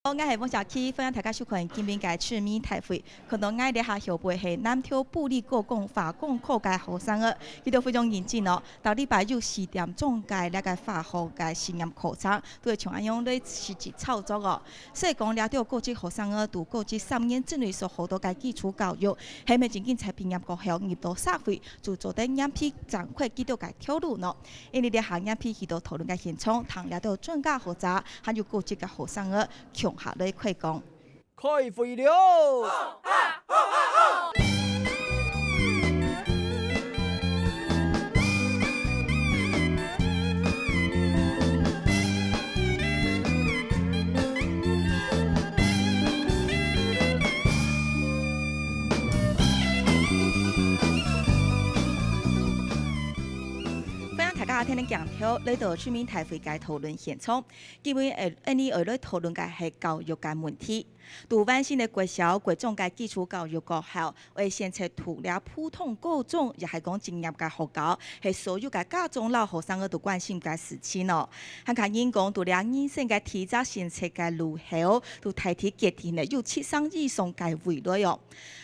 我系王小琪，分享大家收看今边嘅趣味大会。看到我哋下后背系南投布里高工化工课嘅学生儿，佢哋非常认真哦。到礼拜六4点钟嘅那个化学嘅实验课程，都会像安样咧实际操作哦。所以讲了到国际学生儿读国际3年之内所学到嘅基础教育，系咪仅仅才毕业过后入到社会就做得眼皮掌握几多嘅条路呢？因为咧下眼皮去到讨论嘅现场，谈了到专家学者，还有国际嘅学生儿。穷下来快讲，开会了！大家听你讲条来到趣味大会嘅讨论现场，基本你而来讨论嘅系教育嘅问题。读完新嘅国小、国中嘅基础教育过后，为现在除了普通高中，也系讲专业嘅学校，系所有嘅家长老学生都关心嘅事情咯。汉卡人讲，除了人生嘅体质、选择嘅路后，都提提决定咧有7上以上嘅未来哦。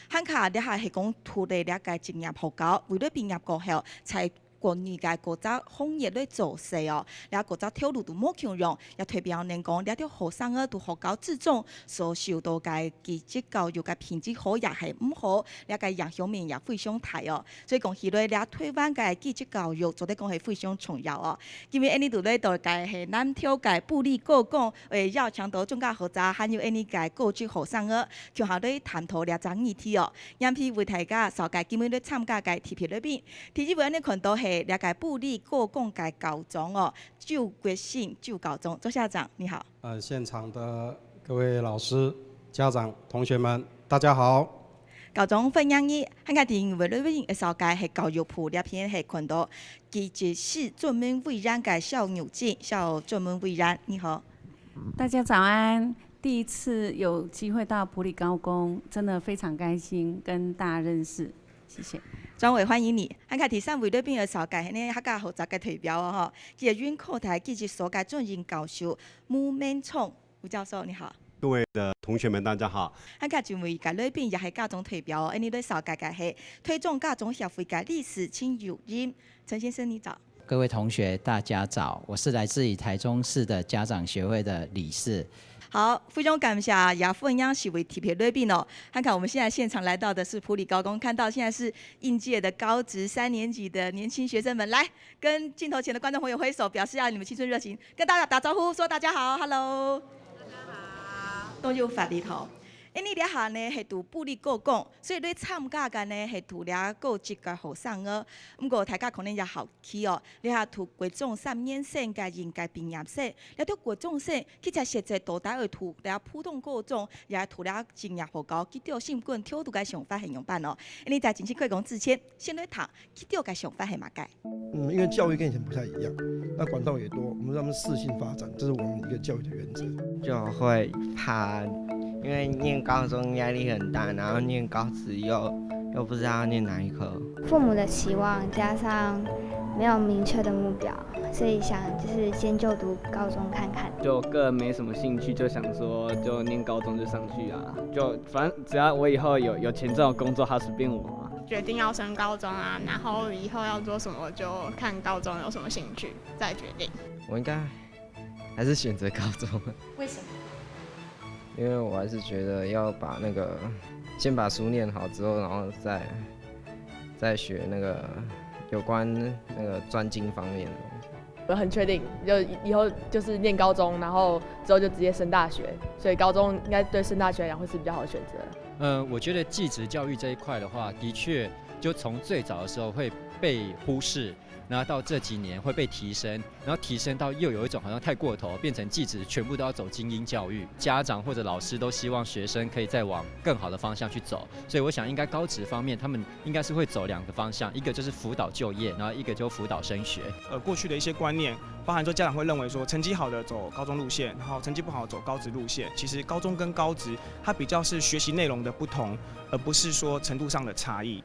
汉卡你系讲除了了嘅专业学校，为了毕业过后才。国语嘅国家行业咧做事哦，了国家条路都冇強用，也代表能講了啲學生啊，都學校之中所受到嘅基礎教育嘅品質好也係唔好，了嘅影響面也非常大哦。所以講起來，了台灣嘅基礎教育做得講係非常重要哦。因為呢度咧就嘅係南投嘅布里高工，要強調專家學者，還有呢嘅高級學生啊，強下咧探討了種議題哦。因譬為大家所嘅基本咧參加嘅 TP 裏邊，第一位呢看到係。了解布里高工嘅高中哦，就国信就高中，周校长你好。现场的各位老师、家长、同学们，大家好。高中分享呢，喺個電影裏邊嘅時候，係教育部呢邊係看到，佢就是專門為人嘅小牛津，小專門為人，你好。大家早安。第一次有機會到埔里高工，真的非常開心，跟大家認識，謝謝。張偉歡迎你。喺個第三位裏邊嘅時候，係呢客家學習嘅代表哦，佢係院課題記住所嘅專業教授吳明聰吳教授，你好。各位的同學們，大家好。喺個專位嘅裏邊也係家長代表，呢啲所嘅係推動家長協會嘅歷史親友人，陳先生你早。各位同學，大家早，我是來自於台中市的家長協會的理事。好，非常感謝也分享是為特別來賓哦。看看我們現在現場來到的是埔里高工，看到現在是應屆的高職3年級的年輕學生們，來跟鏡頭前的觀眾朋友揮手，表示要你們青春熱情，跟大家打招呼，說大家好 ，Hello， 大家好，都有法裏頭。因為呢下呢係讀布里高工，所以你參加嘅呢係讀了高職嘅學生啊。不過大家可能也好奇哦，你係讀國中3年生嘅應屆畢業生，你讀國中生，佢就實際到底係讀了普通高中，也係讀了專業學校，佢條心管挑讀嘅想法係樣辦哦。你在正式開講之前，先來談佢條嘅想法係乜嘅？因為教育跟以前不太一樣，那管道也多，我們讓他們適性發展，這是我們一個教育的原則。就會怕，因為念高中壓力很大，然後念高職又不知道要念哪一科。父母的期望加上沒有明確的目標，所以想就是先就讀高中看看。就個人沒什麼興趣，就想說就念高中就上去啊，就反正只要我以後有錢這種工作，他隨便我啊。決定要升高中啊，然後以後要做什麼就看高中有什麼興趣再決定。我應該還是選擇高中。為什麼？因為我還是覺得要把那個先把書念好之後，然後再學那個有關那個專精方面的東西。我很確定，就以後就是念高中，然後之後就直接升大學，所以高中應該對升大學來講會是比較好的選擇。我覺得技職教育這一塊的話，的確就從最早的時候會被忽視。然後到這幾年會被提升，然後提升到又有一種好像太過頭，變成技職全部都要走精英教育，家長或者老師都希望學生可以再往更好的方向去走，所以我想應該高職方面他們應該是會走2個方向，一個就是輔導就業，然後一個就輔導升學。過去的一些觀念，包含說家長會認為說成績好的走高中路線，然後成績不好走高職路線，其實高中跟高職它比較是學習內容的不同，而不是說程度上的差異。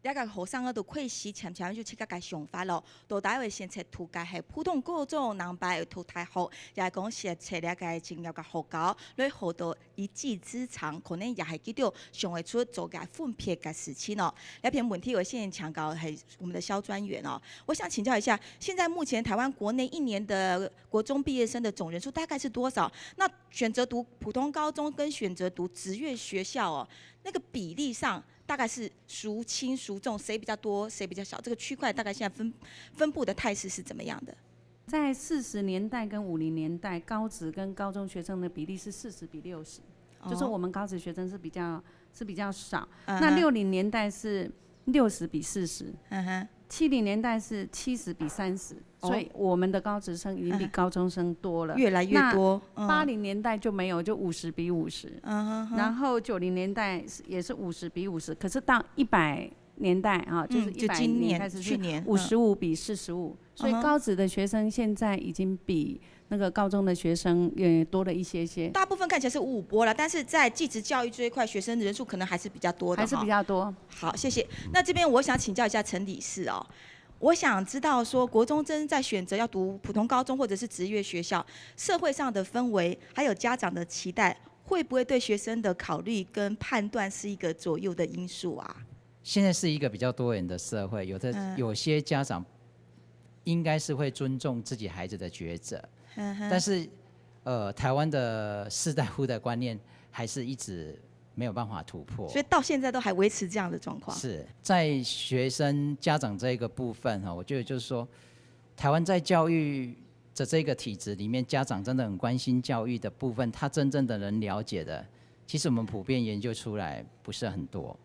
了个学生都开始渐渐就去个想法咯，都大会先测图个系普通高中能把图太好，也讲先测了个进入个学校，来学到一技之长，可能也系记到想会出做个分配个事情哦。那篇问题我现在强调系我们的肖专员哦，我想请教一下，现在目前台湾国内1年的国中毕业生的总人数大概是多少？那选择读普通高中跟选择读职业学校哦，那个比例上大概是孰轻孰重，谁比较多，谁比较少？这个区块大概现在分布的态势是怎么样的？在40年代跟50年代，高职跟高中学生的比例是40比60，就是我们高职学生是比较少。那60年代是60比40。70年代是70比30，所以我们的高职生已经比高中生多了，越来越多。80年代就没有，就50比50。然后90年代也是50比50，可是到100年代啊，就是100年开始是55比45，所以高职的学生现在已经比那个高中的学生也多了一些些。大部分看起来是5波了，但是在技职教育这一块，学生人数可能还是比较多的。还是比较多。好，谢谢。那这边我想请教一下陈理事哦，我想知道说国中生在选择要读普通高中或者是职业学校，社会上的氛围还有家长的期待，会不会对学生的考虑跟判断是一个左右的因素啊？现在是一个比较多元的社会，有些家长应该是会尊重自己孩子的抉择，但是台湾的士大夫的观念还是一直没有办法突破，所以到现在都还维持这样的状况。是在学生家长这个部分哈，我觉得就是说，台湾在教育的这个体制里面，家长真的很关心教育的部分，他真正的能了解的，其实我们普遍研究出来不是很多。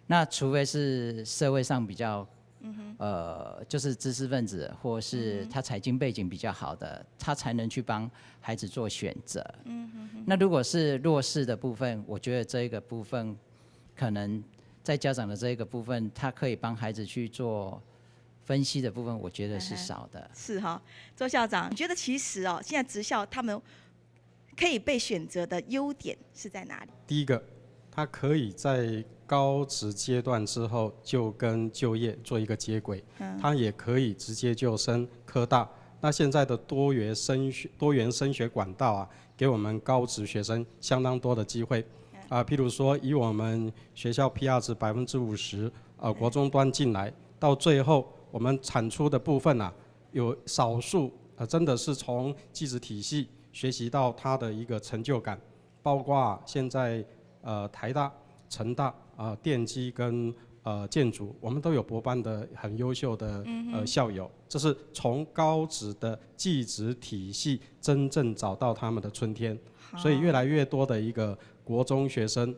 那除非是社会上比较，就是知识分子，或是他财经背景比较好的，他才能去帮孩子做选择。那如果是弱势的部分，我觉得这一个部分，可能在家长的这一个部分，他可以帮孩子去做分析的部分，我觉得是少的。是哈，周校长，你觉得其实哦，现在职校他们可以被选择的优点是在哪里？第一个，他可以在高职阶段之后就跟就业做一个接轨，他也可以直接就升科大。那现在的多元升学管道啊，给我们高职学生相当多的机会譬如说以我们学校 PR 值50%国中端进来，到最后我们产出的部分有少数真的是从技职体系学习到他的一个成就感，包括现在台大、成大电机跟建筑，我们都有博班的很优秀的校友，这是从高职的技职体系真正找到他们的春天，所以越来越多的一个国中学生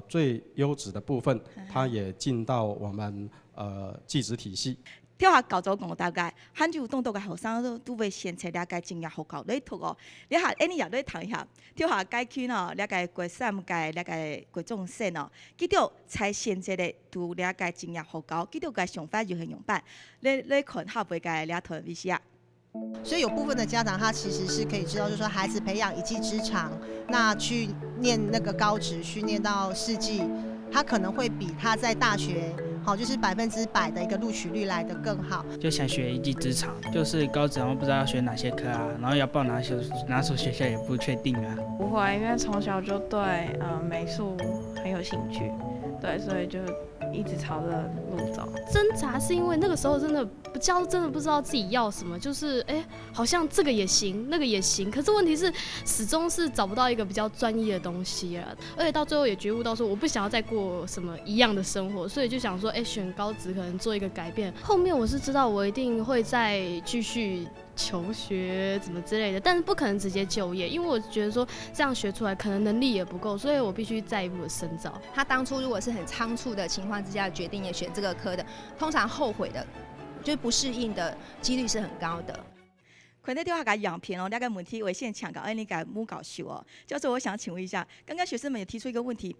最优质的部分，他也进到我们技职体系。跳下高中讲大概，很久动作嘅学生都会先测了解进入学校里头哦。你下你也来谈一下，跳下街区咯，了解国三界了解国中生哦，记到才选择咧读了解进入学校，记到个想法就很勇办，你看下袂个了头微笑。所以有部分的家长他其实是可以知道，就是说孩子培养一技之长，那去念那个高职，去念到4技，他可能会比他在大学。就是100%的一个录取率来得更好。就想学一技之长，就是高职然后不知道要学哪些科然后要报哪所学校也不确定不会，因为从小就对美术很有兴趣，对，所以就一直朝着路走。挣扎是因为那个时候真的不知道自己要什么，就是好像这个也行，那个也行，可是问题是始终是找不到一个比较专一的东西了，而且到最后也觉悟到说我不想要再过什么一样的生活，所以就想说选高职可能做一个改变。后面我是知道我一定会再继续求学怎么之类的，但是不可能直接就业，因为我觉得说这样学出来可能能力也不够，所以我必须再一步的深造。他当初如果是很仓促的情况之下决定也选这个科的，通常后悔的就是不适应的几率是很高的。可能对话个样片哦，那个问题为先抢搞，你个母搞秀哦。教授，我想请问一下，刚刚学生们也提出一个问题，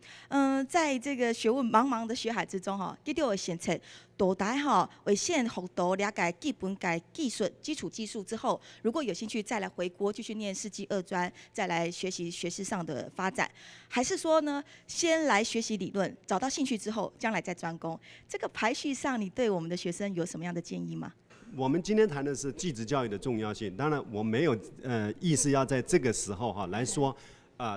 在这个学问茫茫的学海之中哈，佢哋会选择到底哈为先学到了解基本嘅技术、基础技术之后，如果有兴趣再来回国继续念世纪二专，再来学习学识上的发展，还是说呢，先来学习理论，找到兴趣之后，将来再专攻？这个排序上，你对我们的学生有什么样的建议吗？我们今天谈的是技职教育的重要性，当然我没有意思要在这个时候哈来说，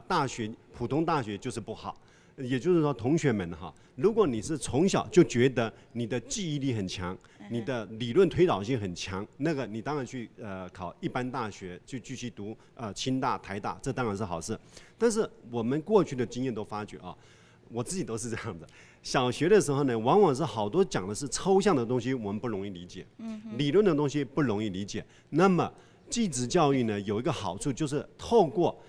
大学普通大学就是不好，也就是说同学们哈，如果你是从小就觉得你的记忆力很强，你的理论推导性很强，那个你当然去考一般大学，去继续读清大、台大，这当然是好事。但是我们过去的经验都发觉啊，我自己都是这样子。小学的时候呢，往往是好多讲的是抽象的东西，我们不容易理解；理论的东西不容易理解。那么技职教育呢，有一个好处就是透过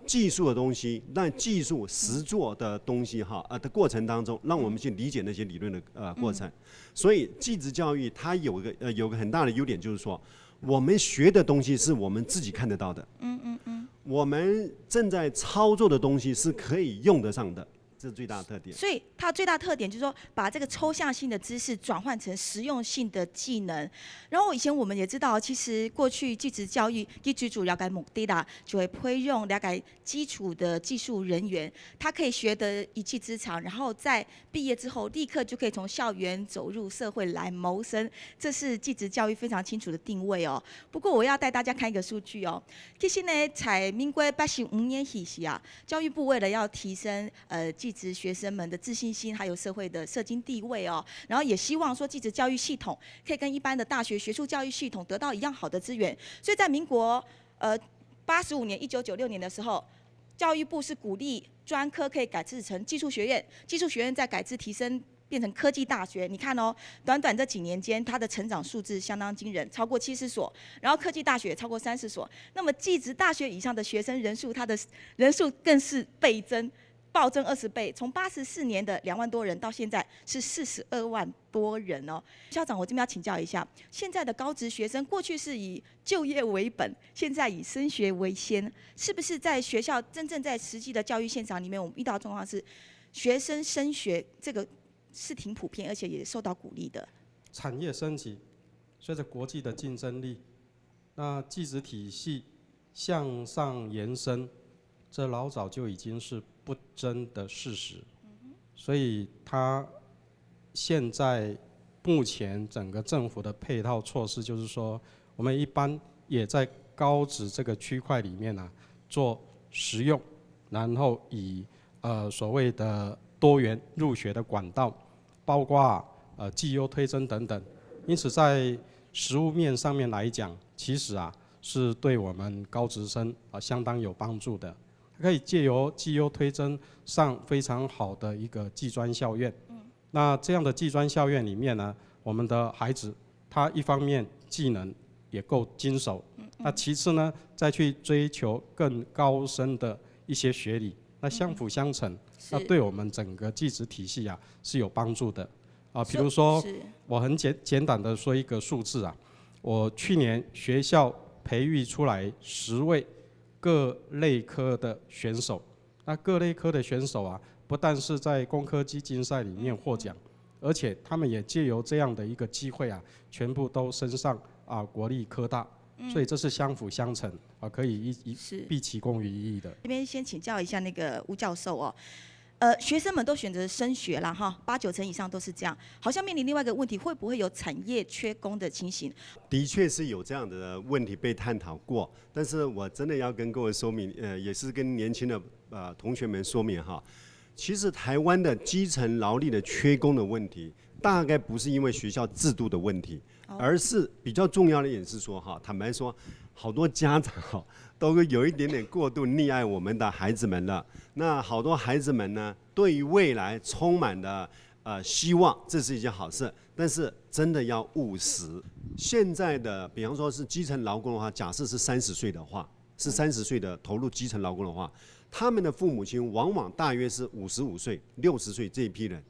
技术的东西，让技术实作的东西的过程当中，让我们去理解那些理论的过程。所以技职教育它有个很大的优点，就是说我们学的东西是我们自己看得到的，我们正在操作的东西是可以用得上的。这是最大的特点。所以它最大特点就是说，把这个抽象性的知识转换成实用性的技能。然后以前我们也知道，其实过去技职教育最主要的目的啦，就会培养了解基础的技术人员，他可以学得一技之长，然后在毕业之后立刻就可以从校园走入社会来谋生。这是技职教育非常清楚的定位哦。不过我要带大家看一个数据哦，其实呢，在民国85年起时啊，教育部为了要提升技职学生们的自信心，还有社会的社经地位哦，然后也希望说技职教育系统可以跟一般的大学学术教育系统得到一样好的资源，所以在民国85年1996年的时候，教育部是鼓励专科可以改制成技术学院，技术学院再改制提升变成科技大学。你看哦，短短这几年间，它的成长数字相当惊人，超过70所，然后科技大学也超过30所。那么技职大学以上的学生人数，它的人数更是倍增。暴增20倍，从84年的2万多人到现在是42万多人哦。校长，我这边要请教一下，现在的高职学生过去是以就业为本，现在以升学为先，是不是在学校真正在实际的教育现场里面，我们遇到的状况是学生升学这个是挺普遍，而且也受到鼓励的？产业升级，随着国际的竞争力，那技职体系向上延伸，这老早就已经是不争的事实，所以它现在目前整个政府的配套措施，就是说，我们一般也在高职这个区块里面做实用，然后以所谓的多元入学的管道，包括绩优推甄等等，因此在实务面上面来讲，其实是对我们高职生相当有帮助的。可以借由绩优推甄上非常好的一个技专校院，那这样的技专校院里面呢，我们的孩子他一方面技能也够精熟，那其次呢，再去追求更高深的一些学理，那相辅相成，那对我们整个技职体系是有帮助的比如说我很简短的说一个数字我去年学校培育出来10位。各类科的选手，那各类科的选手不但是在工科技竞赛里面获奖，而且他们也借由这样的一个机会全部都升上国立科大，所以这是相辅相成可以毕其功于一役的。这边先请教一下那个吴教授哦。学生们都选择升学啦，8、9成以上都是这样，好像面临另外一个问题，会不会有产业缺工的情形？的确是有这样的问题被探讨过，但是我真的要跟各位说明，也是跟年轻的同学们说明其实台湾的基层劳力的缺工的问题，大概不是因为学校制度的问题，而是比较重要的一点是说坦白说，好多家长都有一点点过度溺爱我们的孩子们了。那好多孩子们呢，对于未来充满了希望，这是一件好事。但是真的要务实。现在的，比方说是基层劳工的话，假设是30岁的话，是30岁的投入基层劳工的话，他们的父母亲往往大约是55岁、60岁这一批人。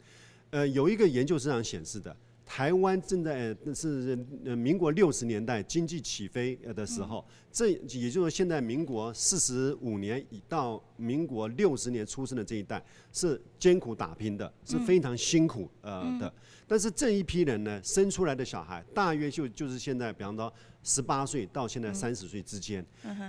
有一个研究是这样显示的，台湾正在是民国60年代经济起飞的时候，这也就是说现在民国45年到民国60年出生的这一代是艰苦打拼的，是非常辛苦的。但是这一批人呢，生出来的小孩大约就是现在，比方说18岁到现在30岁之间，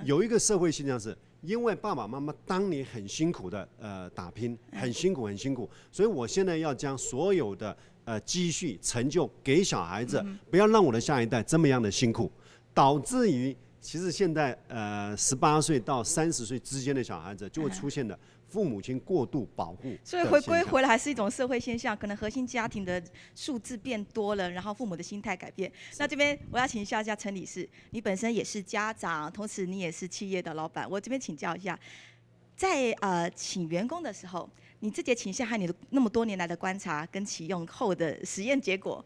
有一个社会现象是。因为爸爸妈妈当年很辛苦的打拼，很辛苦，所以我现在要将所有的积蓄成就给小孩子，不要让我的下一代这么样的辛苦，导致于其实现在18岁到30岁之间的小孩子就会出现的父母亲过度保护，所以回归回来还是一种社会现象，可能核心家庭的数字变多了，然后父母的心态改变。那这边我要请教一下陈理事，你本身也是家长，同时你也是企业的老板，我这边请教一下，在请员工的时候，你自己的倾向和你的那么多年来的观察跟启用后的实验结果，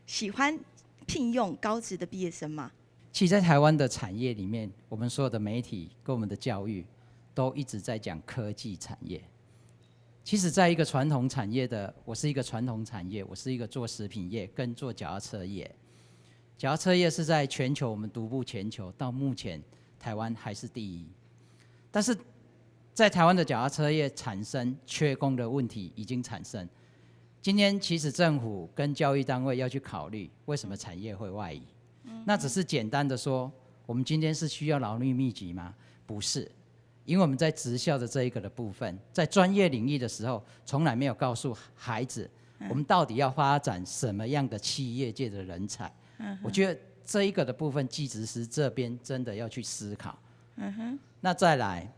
喜欢聘用高职的毕业生吗？其实，在台湾的产业里面，我们所有的媒体跟我们的教育。都一直在讲科技产业。其实，在一个传统产业的，我是一个传统产业，我是一个做食品业跟做脚踏车业。脚踏车业是在全球我们独步全球，到目前台湾还是第一。但是在台湾的脚踏车业产生缺工的问题已经产生。今天其实政府跟教育单位要去考虑，为什么产业会外移？那只是简单的说，我们今天是需要劳力密集吗？不是。因为我们在职校的这一个的部分，在专业领域的时候，从来没有告诉孩子，我们到底要发展什么样的企业界的人才。我觉得这一个的部分，技职师这边真的要去思考。那再来，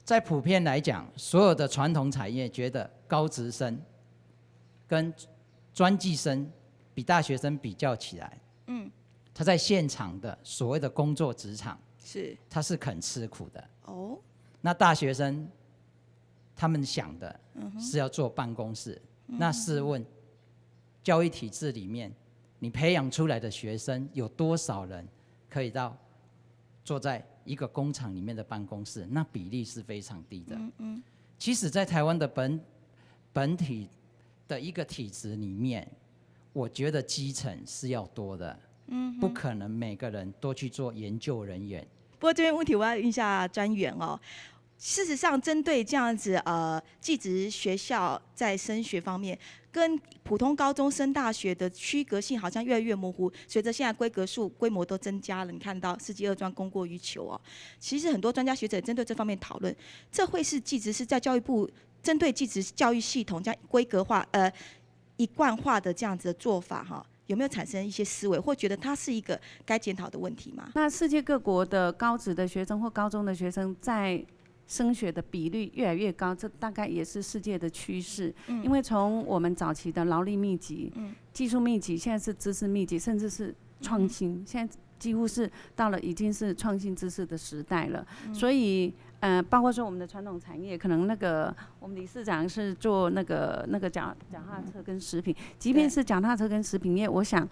在普遍来讲，所有的传统产业觉得高职生跟专技生比大学生比较起来，他在现场的所谓的工作职场，他是肯吃苦的。哦，那大学生他们想的是要坐办公室。那试问，教育体制里面，你培养出来的学生有多少人可以到坐在一个工厂里面的办公室？那比例是非常低的。其实，在台湾的本体的一个体制里面，我觉得基层是要多的。不可能每个人都去做研究人员。不过这边问题我要问一下专员哦。事实上，针对这样子技职学校在升学方面，跟普通高中升大学的区隔性好像越来越模糊。随着现在规模都增加了，你看到世纪二专供过于求哦。其实很多专家学者针对这方面讨论，这会是技职是在教育部针对技职教育系统这样规格化一贯化的这样子的做法哈。有没有产生一些思维，或觉得它是一个该检讨的问题吗？那世界各国的高职的学生或高中的学生在升学的比率越来越高，这大概也是世界的趋势。因为从我们早期的劳力密集、技术密集，现在是知识密集，甚至是创新，现在几乎是到了已经是创新知识的时代了。所以包括说我们的传统产业，可能我们理事长是做那个脚踏车跟食品，即便是脚踏车跟食品业，我想，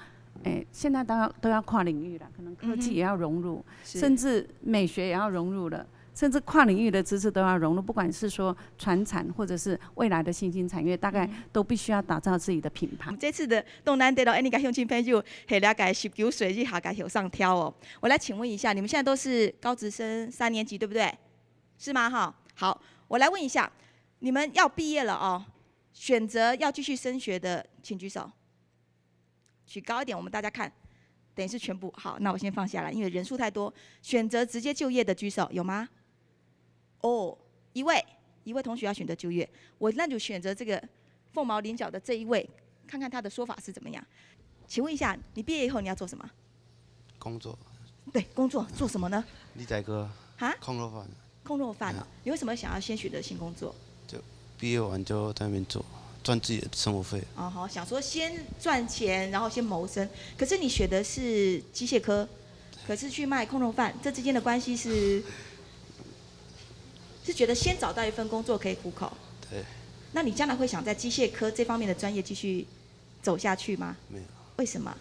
现在都要跨领域了，可能科技也要融入，甚至美学也要融入了，甚至跨领域的知识都要融入，不管是说传产或者是未来的新兴产业，大概都必须要打造自己的品牌。这次的东南地道，你个乡亲朋友系了解19岁去下个上挑哦。我来请问一下，你们现在都是高职生3年级，对不对？是吗？哈，好，我来问一下，你们要毕业了哦，选择要继续升学的，请举手。举高一点，我们大家看，等于是全部。好，那我先放下来，因为人数太多。选择直接就业的举手，有吗？哦，一位同学要选择就业，那就选择这个凤毛麟角的这一位，看看他的说法是怎么样。请问一下，你毕业以后你要做什么？工作。对，工作做什么呢？理财哥。啊？空肉饭。空肉饭啊？你为什么想要先选择新工作？就毕业完就在那边做，赚自己的生活费。哦，好，想说先赚钱，然后先谋生。可是你选的是机械科，可是去卖空肉饭，这之间的关系是觉得先找到一份工作可以糊口。对。那你将来会想在机械科这方面的专业继续走下去吗？没有。为什么？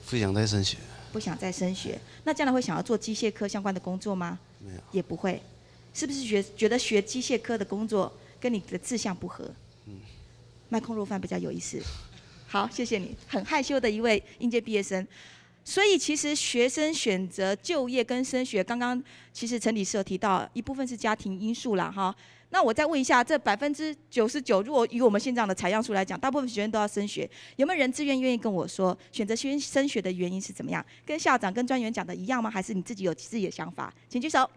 不想再升学。不想再升学，那将来会想要做机械科相关的工作吗？没有。也不会，是不是觉得学机械科的工作跟你的志向不合？卖空肉饭比较有意思。好，谢谢你，很害羞的一位应届毕业生。所以其实学生选择就业跟升学，刚刚其实陈理事有提到一部分是家庭因素啦哈。那我再问一下，这99%，如果以我们现在的采样数来讲，大部分学生都要升学，有没有人自愿愿意跟我说，选择升学的原因是怎么样？跟校长跟专员讲的一样吗？还是你自己有自己的想法？请举手。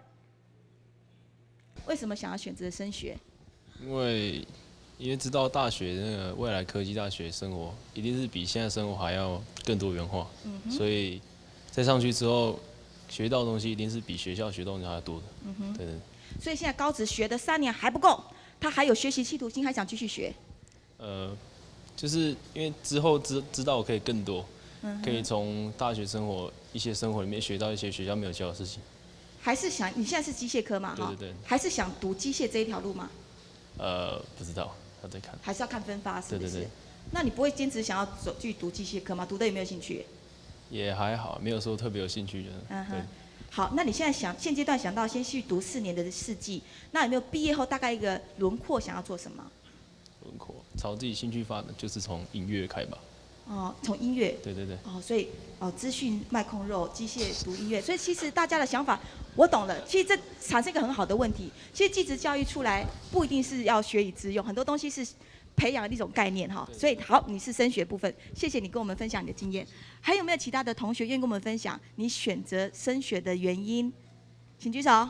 为什么想要选择升学？因为知道大学那个未来科技大学生活一定是比现在生活还要更多元化，所以再上去之后学到的东西一定是比学校学到的东西还要多的。对对。所以现在高职学的3年还不够，他还有学习企图心，还想继续学。就是因为之后知道我可以更多，可以从大学生活一些生活里面学到一些学校没有教的事情。还是想你现在是机械科嘛？对对对。还是想读机械这一条路吗？不知道。要再看，还是要看分发，是不是？对对对。那你不会坚持想要去读机械科吗？读的有没有兴趣？也还好，没有说特别有兴趣的。对。好，那你现在现阶段想到先去读4年的4技，那有没有毕业后大概一个轮廓想要做什么？轮廓朝自己兴趣发展，就是从音乐开吧。哦，从音乐。对对对。所以资讯卖空肉，机械读音乐，所以其实大家的想法我懂了。其实这产生一个很好的问题，其实技职教育出来不一定是要学以致用，很多东西是培养的一种概念哈。所以好，你是升学部分，谢谢你跟我们分享你的经验。还有没有其他的同学愿意跟我们分享你选择升学的原因？请举手。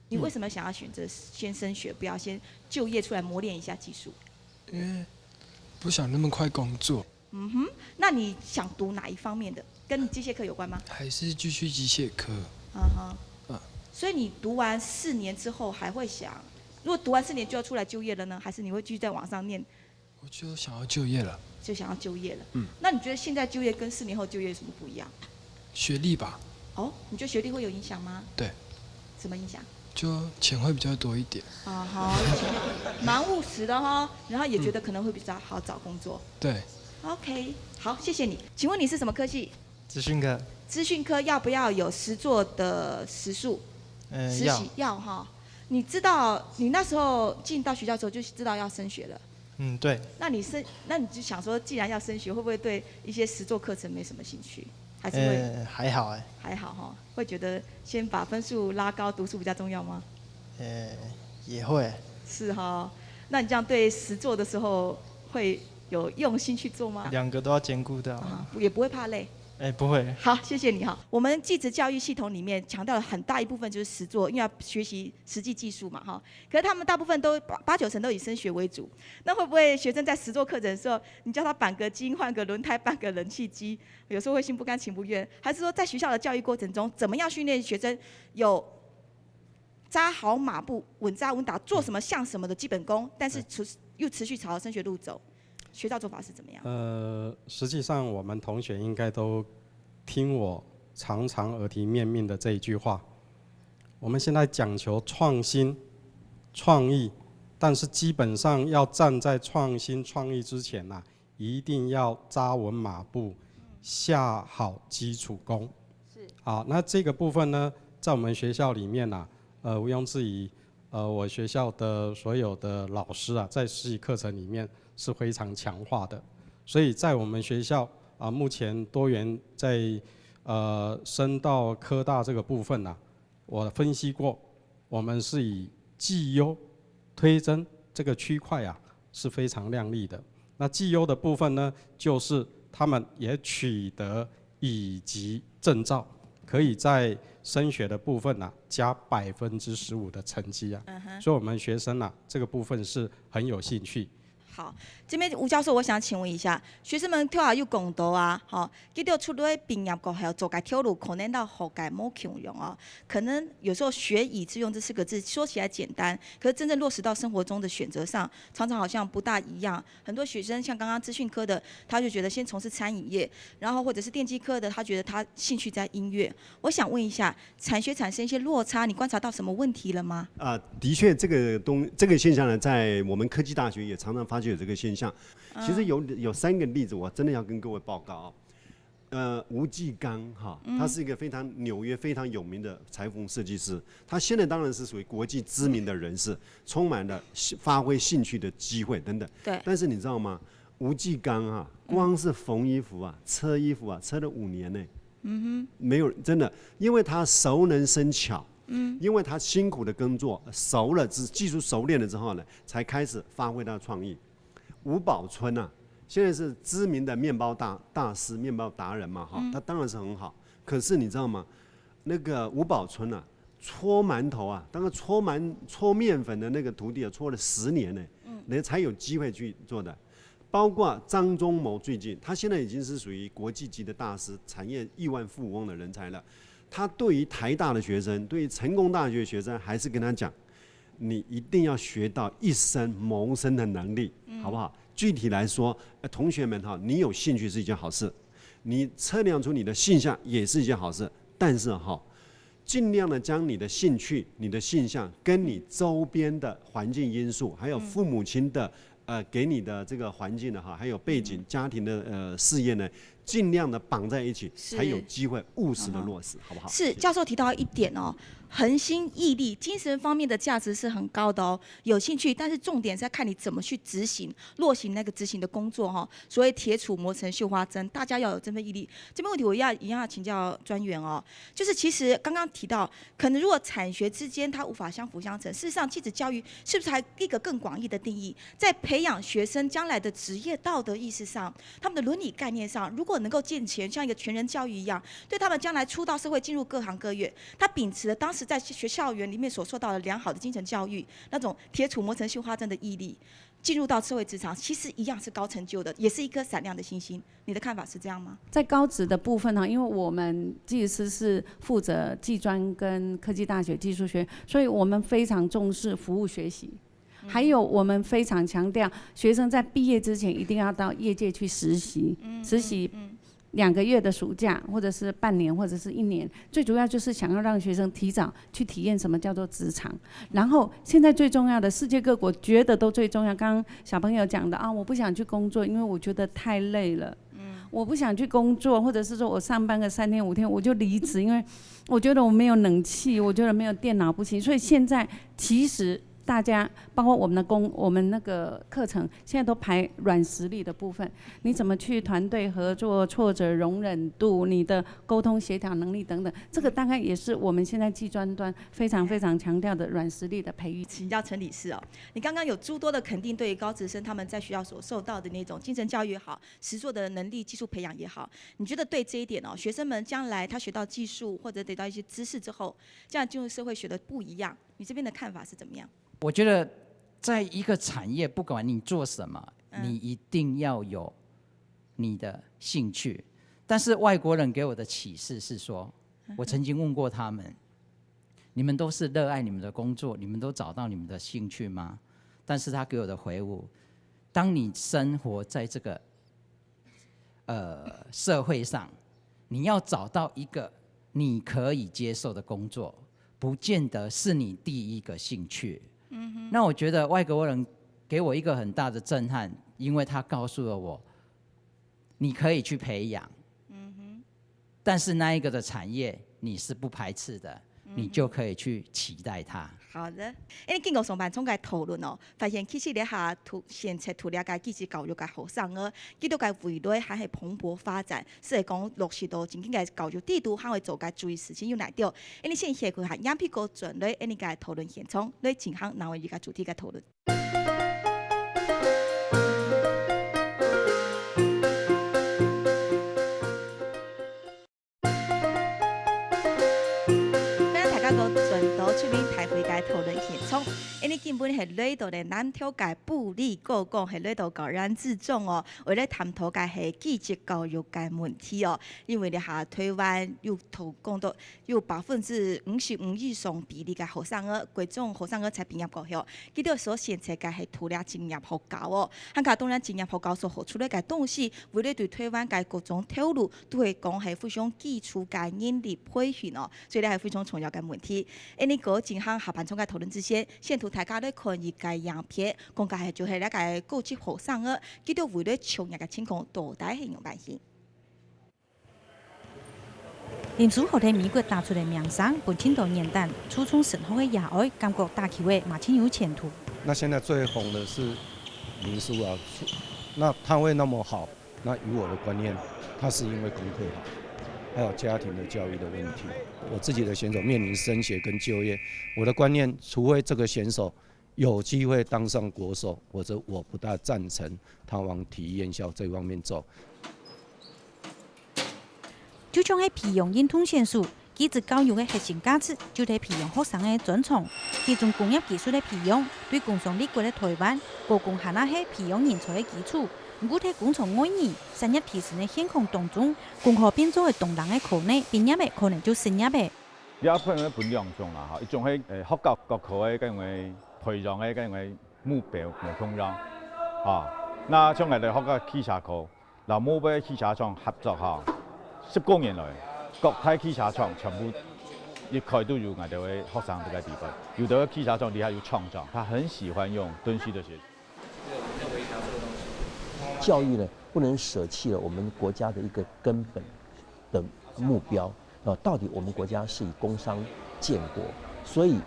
你为什么想要选择先升学，不要先就业出来磨练一下技术？因为不想那么快工作。那你想读哪一方面的？跟你机械科有关吗？还是继续机械科？所以你读完4年之后还会想，如果读完4年就要出来就业了呢，还是你会继续在网上念？我就想要就业了。就想要就业了。那你觉得现在就业跟4年后就业有什么不一样？学历吧。哦，你觉得学历会有影响吗？对。什么影响？就钱会比较多一点。好，蛮务实的哈，然后也觉得可能会比较好找工作。对。OK， 好，谢谢你。请问你是什么科系？资讯科。资讯科要不要有实作的时数？实习要哈。你知道你那时候进到学校之后就知道要升学了。对。那你就想说，既然要升学，会不会对一些实作课程没什么兴趣？还是会？还好哎。还好哈，会觉得先把分数拉高，读书比较重要吗？也会。是哈，那你这样对实作的时候会有用心去做吗？2个都要兼顾到。也不会怕累。不会。好，谢谢你哈。我们技职教育系统里面强调了很大一部分就是实作，因为要学习实际技术嘛哈。可是他们大部分都8、9成都以升学为主。那会不会学生在实作课程的时候，你叫他钣个金、换个轮胎、搬个冷气机，有时候会心不甘情不愿？还是说在学校的教育过程中，怎么样训练学生有扎好马步、稳扎稳打，做什么像什么的基本功，但是又持续朝升学路走？学校做法是怎么样？实际上我们同学应该都听我常常耳提面命的这一句话。我们现在讲求创新、创意，但是基本上要站在创新、创意之前啊，一定要扎稳马步，下好基础功。是。好，那这个部分呢，在我们学校里面啊，毋庸置疑，我学校的所有的老师啊，在实习课程里面是非常强化的，所以在我们学校目前多元在升到科大这个部分啊，我分析过，我们是以绩优推甄这个区块啊是非常亮丽的。那绩优的部分呢，就是他们也取得乙级证照，可以在升学的部分加15%的成绩啊。所以我们学生这个部分是很有兴趣。好，这边吴教授，我想请问一下，学生们跳下有讲到啊，记得出来毕业过后，做个条路可能到后界冇强用哦。可能有时候学以致用这4个字说起来简单，可是真正落实到生活中的选择上，常常好像不大一样。很多学生像刚刚资讯科的，他就觉得先从事餐饮业，然后或者是电机科的，他觉得他兴趣在音乐。我想问一下，产学产生一些落差，你观察到什么问题了吗？的确，这个现象呢，在我们科技大学也常常发现有这个现象。其实有3个例子，我真的要跟各位报告吴继刚他是一个纽约非常有名的裁缝设计师，他现在当然是属于国际知名的人士，充满了发挥兴趣的机会等等。对。但是你知道吗？吴继刚啊，光是缝衣服啊、车衣服啊，车了5年呢。没有真的，因为他熟能生巧。因为他辛苦的耕作熟了，技术熟练了之后呢，才开始发挥他的创意。吴宝春啊，现在是知名的面包大师、面包达人嘛，哈，他当然是很好。可是你知道吗？那个吴宝春啊，搓馒头啊，当个搓面粉的那个徒弟啊，搓了10年呢，人才有机会去做的。包括张忠谋，最近他现在已经是属于国际级的大师、产业亿万富翁的人才了。他对于台大的学生，对于成功大学的学生，还是跟他讲，你一定要学到一生谋生的能力，好不好？具体来说，同学们哈，你有兴趣是一件好事，你测量出你的性向也是一件好事，但是哈，尽量的将你的兴趣、你的性向跟你周边的环境因素，还有父母亲的给你的这个环境的哈，还有背景、家庭的事业呢，尽量的绑在一起，才有机会务实的落实，好不好？是，教授提到一点哦，恒心毅力、精神方面的价值是很高的哦，有兴趣，但是重点是要看你怎么去执行、落实那个执行的工作哈。所谓铁杵磨成绣花针，大家要有这份毅力。这边问题我一样要请教专员哦，就是其实刚刚提到，可能如果产学之间它无法相辅相成，事实上继职教育是不是还一个更广义的定义，在培养学生将来的职业道德意识上，他们的伦理概念上，如果能够健全，像一个全人教育一样，对他们将来出到社会、进入各行各业，他秉持了当时在学校园里面所受到的良好的精神教育，那种铁杵磨成绣花针的毅力，进入到社会职场，其实一样是高成就的，也是一颗闪亮的星星。你的看法是这样吗？在高职的部分呢，因为我们技师是负责技专跟科技大学技术学，所以我们非常重视服务学习。还有，我们非常强调学生在毕业之前一定要到业界去实习，实习2个月的暑假，或者是半年，或者是1年。最主要就是想要让学生提早去体验什么叫做职场。然后现在最重要的，世界各国觉得都最重要。刚刚小朋友讲的啊，我不想去工作，因为我觉得太累了。我不想去工作，或者是说我上班个3天5天我就离职，因为我觉得我没有冷气，我觉得没有电脑不行。所以现在其实大家包括我们那个课程，现在都排软实力的部分，你怎么去团队合作、挫折容忍度、你的沟通协调能力等等，这个大概也是我们现在技专端非常非常强调的软实力的培育。请教陈理事哦，你刚刚有诸多的肯定对于高职生他们在学校所受到的那种精神教育也好、实作的能力、技术培养也好，你觉得对这一点哦，学生们将来他学到技术或者得到一些知识之后，这样进入社会学的不一样，你这边的看法是怎么样？我觉得，在一个产业，不管你做什么，你一定要有你的兴趣。但是外国人给我的启示是说，我曾经问过他们：你们都是热爱你们的工作，你们都找到你们的兴趣吗？但是他给我的回复：当你生活在这个社会上，你要找到一个你可以接受的工作，不见得是你第一个兴趣。那我觉得外国人给我一个很大的震撼，因为他告诉了我，你可以去培养，但是那一个的产业你是不排斥的，你就可以去期待它。好的，你經過上班中嘅討論哦，發現其實你下現在除了嘅技術教育嘅學生啊，佢哋嘅未來還係蓬勃發展，所以講落實到正經嘅教育制度，還會做嘅注意事情有哪啲？你先協佢係眼皮個轉嚟，你嘅討論現場，你前行哪位而家主題嘅討論？討論現場，因為根本係來到咧咱條界布里個講係來到高咱之中哦，為了探討嘅係技職教育嘅問題哦。因為你下台灣有講到有55%以上比例嘅學生兒，各種學生兒才畢業過後，佢哋所選擇嘅係除了專業學校哦，韓國當然專業學校所學出來嘅東西，為了對台灣嘅各種條路都係講係非常基礎嘅人力培訓哦，所以咧係非常重要嘅問題。因為個前行下半場嘅討論之前，先同大家咧看一個樣片，講嘅係就係咧個高級學生兒，佢哋為了求業嘅情況到底係樣辦先。林書豪喺美國打出的名聲，本青島年代初中生活的野外，感覺大企業馬前有前途。那現在最紅的是林書豪，那他会那么好，那以我的观念，他是因为功课好，还有家庭的教育的问题。我自己的选手面临升学跟就业，我的观念，除非这个选手有机会当上国手，否则我不大赞成他往体育院校这方面走。就像係培養認同線數，技職教育嘅核心價值就係培養學生嘅專長，其中工業技術嘅培養，對工商立國嘅台灣，高工限係培養人才嘅基礎。如喺工廠外移，產業提升嘅現況當中，工學變做係動人嘅可能，畢業嘅可能就成業嘅。你要分兩種啦，嚇，一種係學校國考嘅跟為培養嘅跟為目標目標啦，嚇。那像我哋學個汽車科，嗱某邊汽車廠合作嚇，10多年來，國泰汽車廠全部一概都由我哋嘅學生這個地方，有的汽車廠厲害有廠長，他很喜歡用敦煌的學。教育呢，不能捨棄了我們國家的一個根本的目標。到底我們國家是以工商建國，所以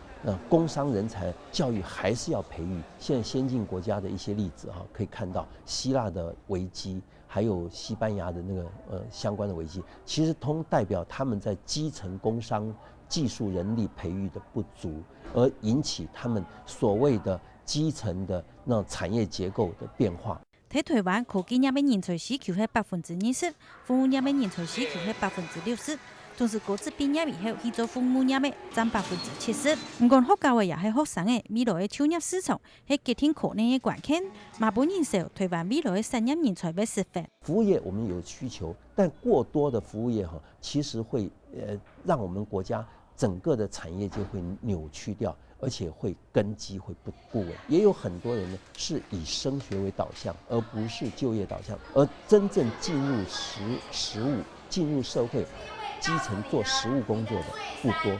工商人才教育還是要培育。現在先進國家的一些例子哈，可以看到希臘的危機，還有西班牙的那個相關的危機，其實都代表他們在基層工商技術人力培育的不足，而引起他們所謂的基層的那種產業結構的變化。喺台灣科技業嘅人才需求係20%，服務業嘅人才需求係60%。同時，高職畢業以後去做服務業嘅佔70%。唔講學教嘅也係學生嘅未來嘅就業市場係極天可能嘅關鍵。馬本認受台灣未來嘅產業人才會釋放。服務業我們有需求，但過多的服務業哈，其實會讓我們國家整個的產業就會扭曲掉，而且會根基會不穩。也有很多人呢是以升學為導向，而不是就業導向，而真正進入實務、進入社會基層做實務工作的不多。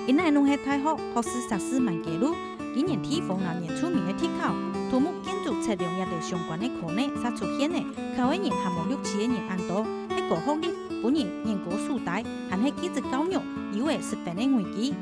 因內農係大學學士碩士萬記錄，今年地方老年出名嘅鐵考，土木建築測量也對相關嘅可能才出現嘅，考嘅人含冇6-7年安多，係高學歷，本人人口數大，還係技職教育，以為十分嘅危機。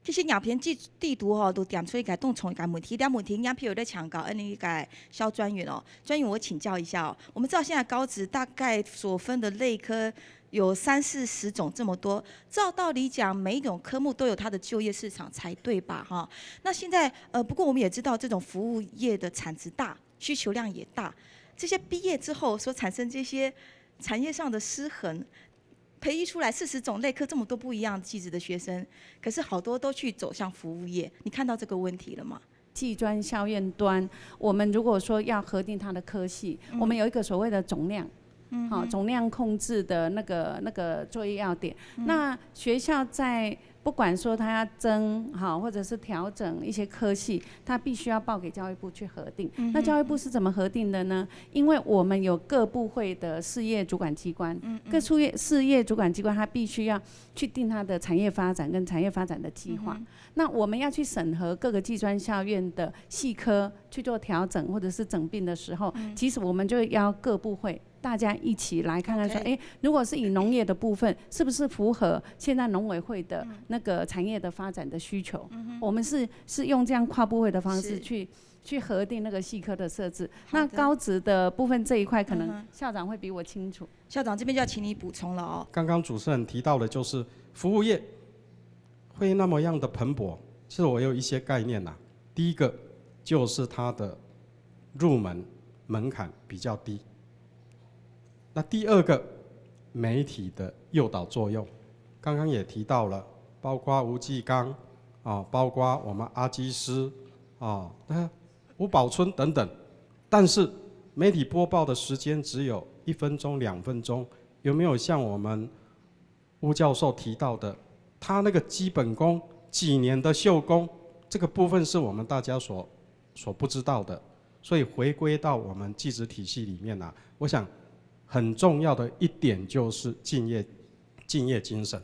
其實鴉片地圖吼都點出一個動從一個問題，啲問題鴉片有在強調，那個蕭專員哦，專員我請教一下哦，我們知道現在高職大概所分的類科有30-40種這麼多，照道理講每一種科目都有它的就業市場才對吧？哈，那現在不過我們也知道這種服務業的產值大，需求量也大，這些畢業之後所產生這些產業上的失衡。培育出來40種類科這麼多不一樣技職的學生，可是好多都去走向服務業，你看到這個問題了嗎？技專校院端，我們如果說要核定它的科系，我們有一個所謂的總量，好，總量控制的那個作業要點，那學校在不管說他要增好或者是調整一些科系，他必須要報給教育部去核定。那教育部是怎麼核定的呢？因為我們有各部會的事業主管機關，各事業主管機關，他必須要去定他的產業發展跟產業發展的計劃。那我們要去審核各個技專校院的系科去做調整或者是整併的時候，其實我們就邀各部會。大家一起來看看說，哎，如果是以農業的部分，是不是符合現在農委會的那個產業的發展的需求？我們是用這樣跨部會的方式去核定那個系科的設置。那高職的部分這一塊，可能校長會比我清楚。校長這邊就要請你補充了哦。剛剛主持人提到的，就是服務業會那麼樣的蓬勃，其實我有一些概念啦。第一個就是它的入門門檻比較低。那第二個，媒體的誘導作用，剛剛也提到了，包括吳繼剛啊，包括我們阿基師啊，吳寶春等等，但是媒體播報的時間只有1分鐘、2分鐘，有沒有像我們吳教授提到的，他那個基本功、幾年的修功，這個部分是我們大家所不知道的，所以回歸到我們技職體系裡面啊，我想。很重要的一點就是敬業精神，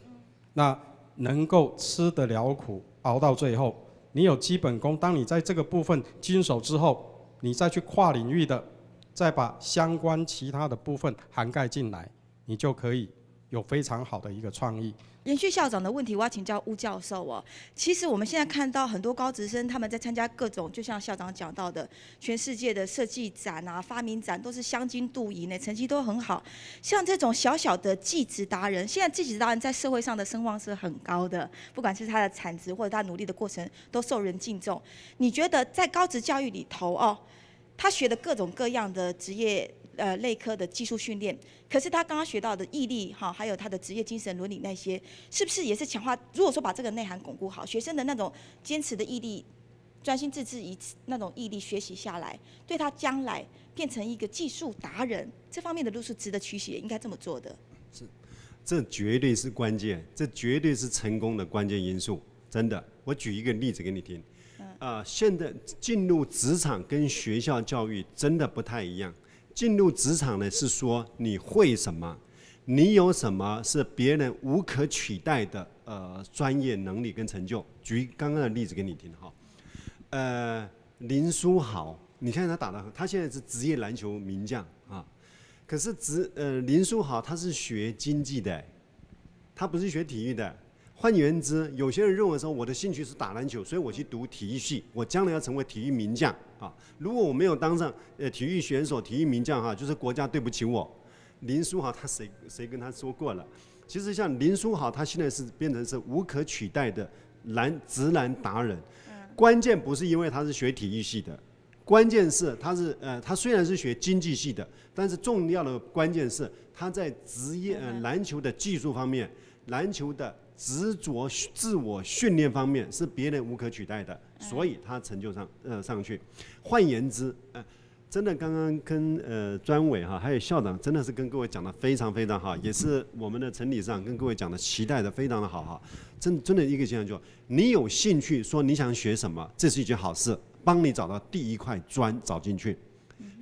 那能夠吃得了苦，熬到最後，你有基本功，當你在這個部分經手之後，你再去跨領域的，再把相關其他的部分涵蓋進來，你就可以有非常好的一个创意。延续校长的问题，我要请教巫教授哦。其实我们现在看到很多高职生他们在参加各种，就像校长讲到的，全世界的设计展啊、发明展都是相金镀银的，成绩都很好。像这种小小的技职达人，现在技职达人在社会上的声望是很高的，不管是他的产值或者他努力的过程，都受人敬重。你觉得在高职教育里头哦，他学的各种各样的职业类科的技术训练，可是他刚刚学到的毅力哈，还有他的职业精神、伦理那些，是不是也是强化？如果说把这个内涵巩固好，学生的那种坚持的毅力、专心致志以那种毅力学习下来，对他将来变成一个技术达人这方面的路是值得取写，应该这么做的。是，这绝对是关键，这绝对是成功的关键因素。真的，我举一个例子给你听。现在进入职场跟学校教育真的不太一样。进入职场呢，是说你会什么，你有什么是别人无可取代的专业能力跟成就。举刚刚的例子给你听哈，林书豪，你看他打得很，他现在是职业篮球名将啊，可是林书豪他是学经济的，他不是学体育的。换言之，有些人认为说我的兴趣是打篮球，所以我去读体育系，我将来要成为体育名将啊。如果我没有当上体育选手、体育名将哈，就是国家对不起我。林书豪他谁跟他说过了？其实像林书豪，他现在是变成是无可取代的直男达人。关键不是因为他是学体育系的，关键是他虽然是学经济系的，但是重要的关键是他在职业篮球的技术方面，篮球的执着自我训练方面是别人无可取代的，所以他成就上去。换言之，真的刚刚跟专委哈还有校长真的是跟各位讲的非常非常好，也是我们的陈理事长跟各位讲的期待的非常的好哈。真的一个现象就你有兴趣说你想学什么，这是一件好事，帮你找到第一块砖找进去。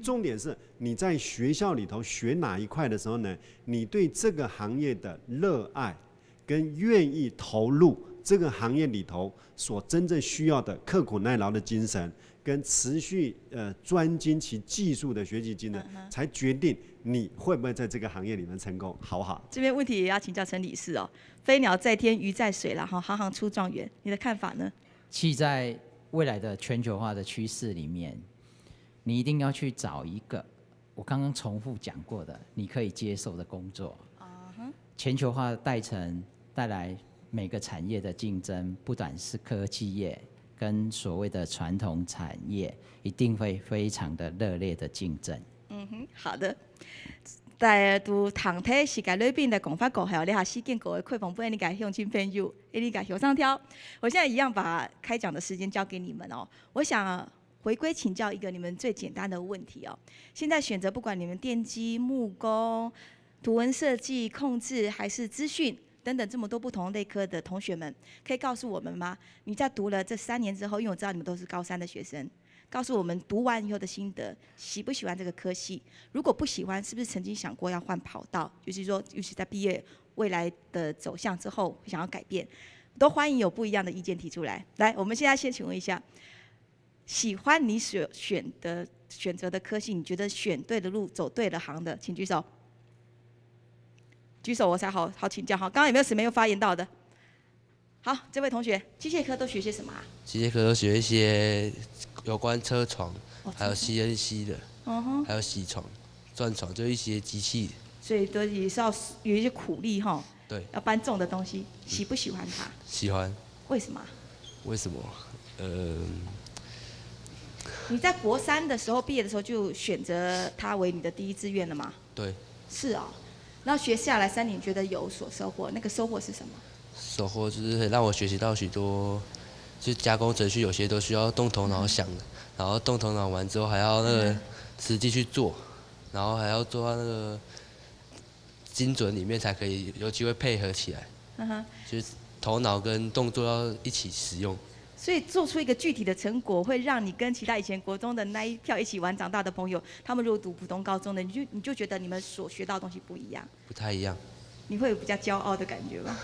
重点是你在学校里头学哪一块的时候呢，你对这个行业的热爱跟愿意投入这个行业里头所真正需要的刻苦耐劳的精神，跟持续专精其技术的学习精神，才决定你会不会在这个行业里面成功，好不好？这边问题也要请教陈理事哦。飞鸟在天，鱼在水啦，哈，行行出状元，你的看法呢？其实在未来的全球化的趋势里面，你一定要去找一个我刚刚重复讲过的你可以接受的工作。全球化带来每个产业的竞争，不管是科技业跟所谓的传统产业，一定会非常的热烈的竞争。好的。在读堂体世界里边的讲法过后，你下时间过的课本不然你改向亲朋友，你改向上挑。我现在一样把开讲的时间交给你们哦。我想回归请教一个你们最简单的问题哦。现在选择不管你们电机、木工、图文设计、控制还是资讯等等这么多不同类科的同学们，可以告诉我们吗？你在读了这3年之后，因为我知道你们都是高3的学生，告诉我们读完以后的心得，喜不喜欢这个科系？如果不喜欢，是不是曾经想过要换跑道？就是说，尤其在毕业未来的走向之后，想要改变，都欢迎有不一样的意见提出来。来，我们现在先请问一下，喜欢你所选择的科系，你觉得选对了路、走对了行的，请举手。举手我才好请教哈。刚刚有没有谁没有发言到的？好，这位同学，机械科都学些什么啊？机械科都学一些有关车床，还有 CNC 的，还有铣床、钻床，就一些机器。所以都也是要有一些苦力哈。对。要搬重的东西，喜不喜欢它？喜欢。为什么？为什么？你在国3的时候毕业的时候就选择它为你的第一志愿了吗？对。是哦。那学下来3年，觉得有所收获，那个收获是什么？收获就是让我学习到许多，就加工程序有些都需要动头脑想的，然后动头脑完之后还要那个实际去做，然后还要做到那个精准里面才可以有机会配合起来。就是头脑跟动作要一起使用。所以做出一个具体的成果，会让你跟其他以前国中的那一票一起玩长大的朋友，他们如果读普通高中的，你就觉得你们所学到的东西不一样，不太一样。你会有比较骄傲的感觉吗？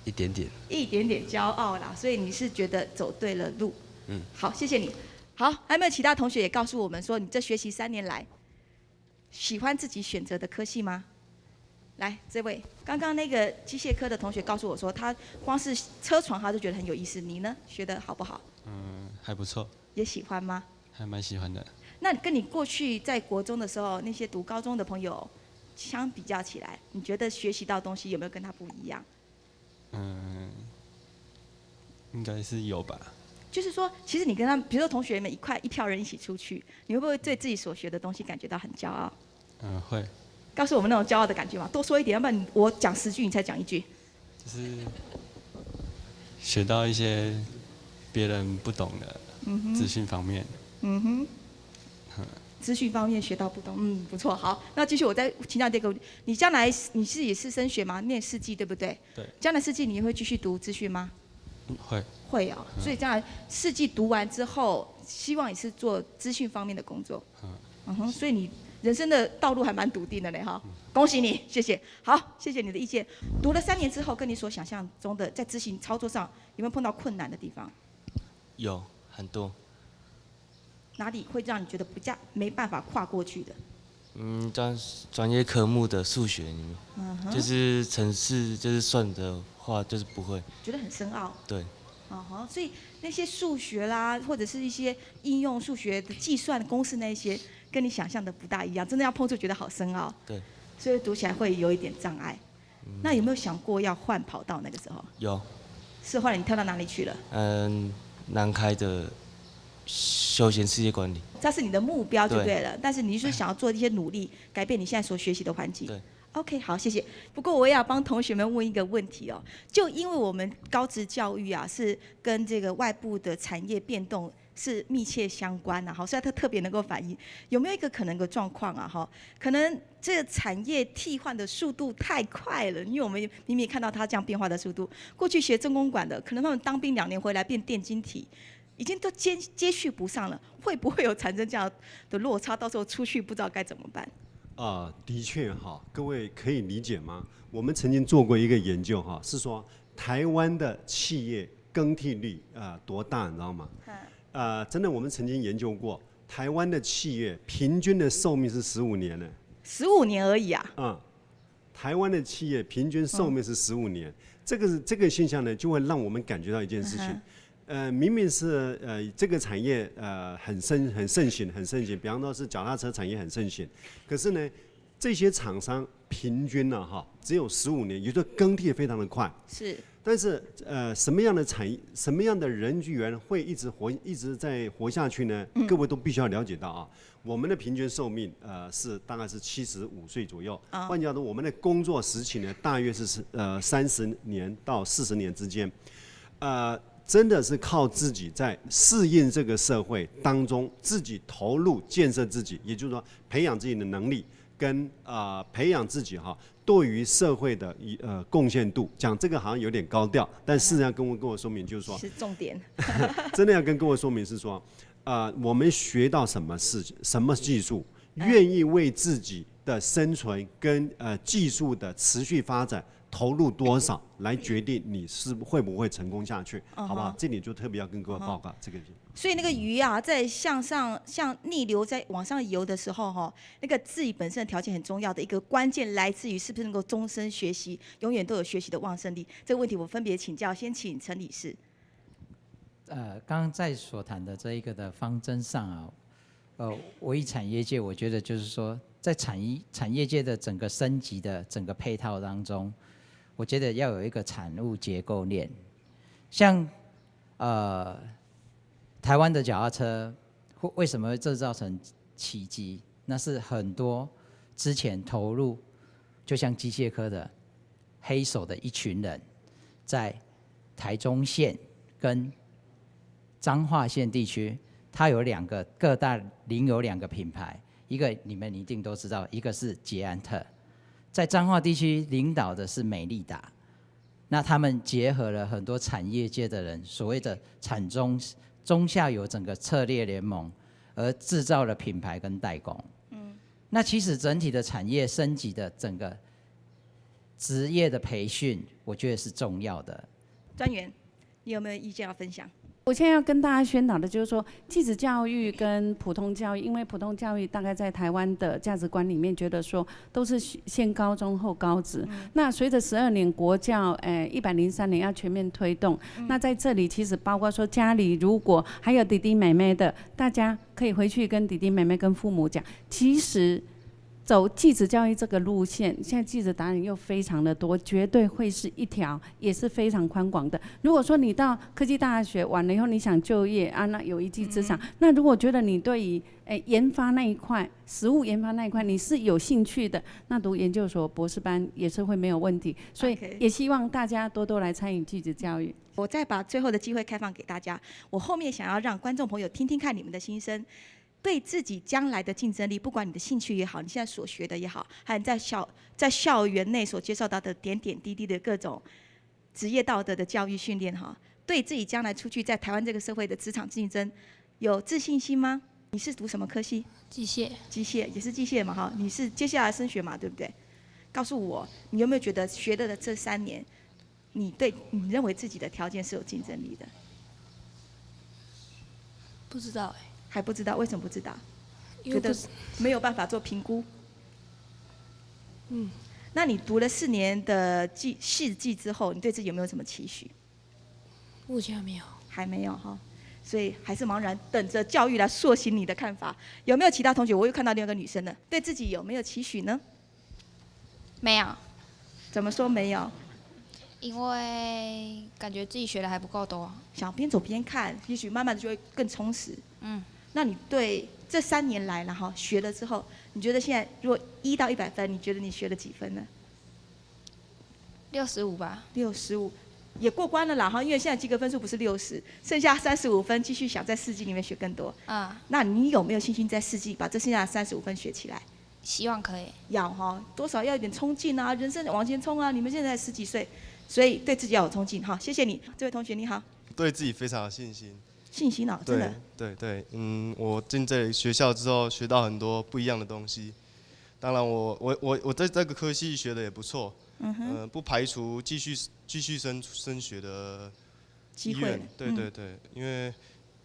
一点点。一点点骄傲啦，所以你是觉得走对了路。好，谢谢你。好，还有没有其他同学也告诉我们说，你这学习3年来，喜欢自己选择的科系吗？来，这位，刚刚那个机械科的同学告诉我说，他光是车床他就觉得很有意思。你呢，学得好不好？还不错。也喜欢吗？还蛮喜欢的。那跟你过去在国中的时候，那些读高中的朋友相比较起来，你觉得学习到东西有没有跟他不一样？应该是有吧。就是说，其实你跟他们，比如说同学们一票人一起出去，你会不会对自己所学的东西感觉到很骄傲？会。告诉我们那种骄傲的感觉嘛，多说一点，要不然我讲10句，你才讲1句。就是学到一些别人不懂的资讯方面。资讯方面学到不懂，不错。好，那继续我再请教这个，你将来你是也是升学吗？念4技对不对？对。将来4技你会继续读资讯吗？会。会哦，所以将来4技读完之后，希望也是做资讯方面的工作。所以你人生的道路还蛮笃定的嘞哈，恭喜你，谢谢。好，谢谢你的意见。读了3年之后，跟你所想象中的在执行操作上有没有碰到困难的地方？有很多。哪里会让你觉得没办法跨过去的？专业科目的数学里面，就是程式，就是算的话，就是不会。觉得很深奥。对。所以那些数学啦，或者是一些应用数学的计算公式那些，跟你想象的不大一样，真的要碰触觉得好深奥。对。所以读起来会有一点障碍。那有没有想过要换跑道？那个时候？有。是后来你跳到哪里去了？南开的休闲事业管理。这是你的目标就对了，但是你是想要做一些努力，改变你现在所学习的环境。对。OK， 好，谢谢。不过我也要帮同学们问一个问题哦，就因为我们高职教育啊，是跟这个外部的产业变动是密切相关的，所以它特别能够反映。有没有一个可能的状况啊？可能这个产业替换的速度太快了，因为我们明明看到它这样变化的速度。过去学政工管的，可能他们当兵2年回来变电晶体，已经都接续不上了，会不会有产生这样的落差？到时候出去不知道该怎么办？的确哈，各位可以理解吗？我们曾经做过一个研究哈，是说台湾的企业更替率多大，你知道吗？真的，我们曾经研究过，台湾的企业平均的寿命是15年呢。15年而已啊？台湾的企业平均寿命是15年，这个现象呢，就会让我们感觉到一件事情。明明是这个产业很盛行，比方说是脚踏车产业很盛行，可是呢，这些厂商平均呢只有15年，也就是更替非常的快。是。但是什么样的产业，什么样的人员会一直在活下去呢？各位都必须要了解到啊，我们的平均寿命大概是75岁左右。换句话说，我们的工作时期呢，大约是30年到40年之间。真的是靠自己在适应这个社会当中，自己投入建设自己，也就是说培养自己的能力，跟培养自己对于社会的贡献度。讲这个好像有点高调，但事实上跟我说明就是说，是重点。真的要跟各位说明是说，我们学到什么事情、什么技术，愿意为自己的生存跟技术的持续发展投入多少，来决定你会不会成功下去，好不好？这点就特别要跟各位报告这个。所以那个鱼啊，在向逆流在往上游的时候，那个自己本身的条件很重要的一个关键，来自于是不是能够终身学习，永远都有学习的旺盛力。这个问题我分别请教，先请陈理事。刚刚在所谈的这一个的方针上啊，我以产业界，我觉得就是说，在产业界的整个升级的整个配套当中，我觉得要有一个产物结构链，像台湾的脚踏车为什么会造成奇迹？那是很多之前投入，就像机械科的黑手的一群人，在台中县跟彰化县地区，它有各大领有2个品牌，一个你们一定都知道，一个是捷安特。在彰化地区领导的是美利达，那他们结合了很多产业界的人，所谓的产中下游整个策略联盟，而制造了品牌跟代工。那其实整体的产业升级的整个职业的培训，我觉得是重要的。专员，你有没有意见要分享？我现在要跟大家宣导的就是说，技职教育跟普通教育，因为普通教育大概在台湾的价值观里面，觉得说都是先高中后高职。那随着12年国教，103年要全面推动，那在这里其实包括说家里如果还有弟弟妹妹的，大家可以回去跟弟弟妹妹跟父母讲，其实。走技职教育这个路线，现在技职达人又非常的多，绝对会是一条也是非常宽广的。如果说你到科技大学完了以后，你想就业啊，那有一技之长。那如果觉得你对于研发那一块、实务研发那一块你是有兴趣的，那读研究所博士班也是会没有问题。所以也希望大家多多来参与技职教育。我再把最后的机会开放给大家，我后面想要让观众朋友听听看你们的心声。对自己将来的竞争力，不管你的兴趣也好，你现在所学的也好，还有在校园内所接受到的点点滴滴的各种职业道德的教育训练哈，对自己将来出去在台湾这个社会的职场竞争有自信心吗？你是读什么科系？机械。机械也是机械嘛哈，你是接下来升学嘛，对不对？告诉我，你有没有觉得学的这3年，你认为自己的条件是有竞争力的？不知道还不知道，为什么不知道？觉得没有办法做评估。那你读了4年的4技之后，你对自己有没有什么期许？目前还没有。还没有哈，所以还是茫然等着教育来塑形你的看法。有没有其他同学？我又看到另外一个女生了，对自己有没有期许呢？没有。怎么说没有？因为感觉自己学的还不够多。想边走边看，也许慢慢的就会更充实。那你对这3年来然后学了之后，你觉得现在如果1到100分，你觉得你学了几分呢？65吧。65，也过关了啦哈，因为现在及格分数不是60，剩下35分，继续想在4技里面学更多。那你有没有信心在4技把这剩下的35分学起来？希望可以。要哈，多少要有点冲劲啊，人生往前冲啊！你们现在才10几岁，所以对自己要有冲劲哈。谢谢你，这位同学你好。对自己非常有信心。信心啊，真的。对，我进这里学校之后，学到很多不一样的东西。当然我在这个科系学的也不错，不排除继续升学的意愿。对，因为